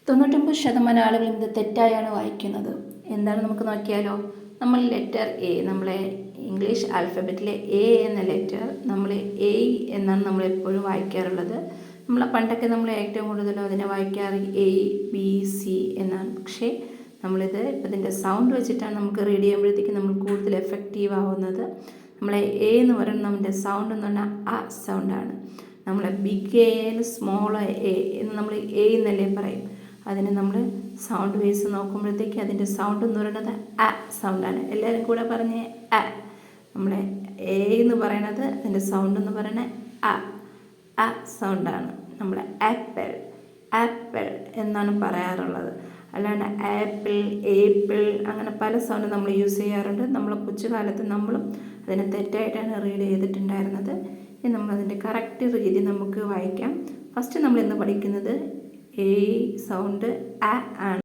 99% ആളുകളും ഇത് തെറ്റായാണ് വായിക്കുന്നത്. എന്താണ് നമുക്ക് നോക്കിയാലോ. നമ്മൾ ലെറ്റർ എ, നമ്മളെ ഇംഗ്ലീഷ് ആൽഫബറ്റിലെ എ എന്ന ലെറ്റർ നമ്മൾ എ എന്നാണ് നമ്മൾ എപ്പോഴും വായിക്കാറുള്ളത്. പണ്ടൊക്കെ നമ്മൾ ഏറ്റവും കൂടുതലും അതിനെ വായിക്കാറ് എ ബി സി എന്നാണ്. പക്ഷേ നമ്മളിത് ഇപ്പം ഇതിൻ്റെ സൗണ്ട് വെച്ചിട്ടാണ് നമുക്ക് റീഡ് ചെയ്യുമ്പോഴത്തേക്ക് നമ്മൾ കൂടുതൽ എഫക്റ്റീവ് ആവുന്നത്. നമ്മളെ എ എന്ന് പറയുന്നത് നമ്മുടെ സൗണ്ട് എന്ന് പറഞ്ഞാൽ അ സൗണ്ടാണ്. നമ്മളെ ബിഗ് എ സ്മോൾ എ എന്ന് നമ്മൾ എ എന്നല്ലേ പറയും. അതിന് നമ്മൾ സൗണ്ട് വേസ് നോക്കുമ്പോഴത്തേക്ക് അതിൻ്റെ സൗണ്ട് എന്ന് പറയുന്നത് അ സൗണ്ടാണ്. എല്ലാവരും കൂടെ പറഞ്ഞ് അ. നമ്മളെ എ എന്ന് പറയണത് അതിൻ്റെ സൗണ്ട് എന്ന് പറയുന്നത് അ സൗണ്ടാണ്. നമ്മൾ ആപ്പിൾ ആപ്പിൾ എന്നാണ് പറയാറുള്ളത്. അല്ലാണ്ട് ആപ്പിൾ ഏപ്പിൾ അങ്ങനെ പല സൗണ്ട് നമ്മൾ യൂസ് ചെയ്യാറുണ്ട്. നമ്മൾ കൊച്ചുകാലത്ത് നമ്മളും അതിനെ തെറ്റായിട്ടാണ് റീഡ് ചെയ്തിട്ടുണ്ടായിരുന്നത്. ഇനി നമ്മളതിൻ്റെ കറക്റ്റ് രീതി നമുക്ക് വായിക്കാം. ഫസ്റ്റ് നമ്മൾ ഇന്ന് പഠിക്കുന്നത് എ സൗണ്ട് അ ആണ്.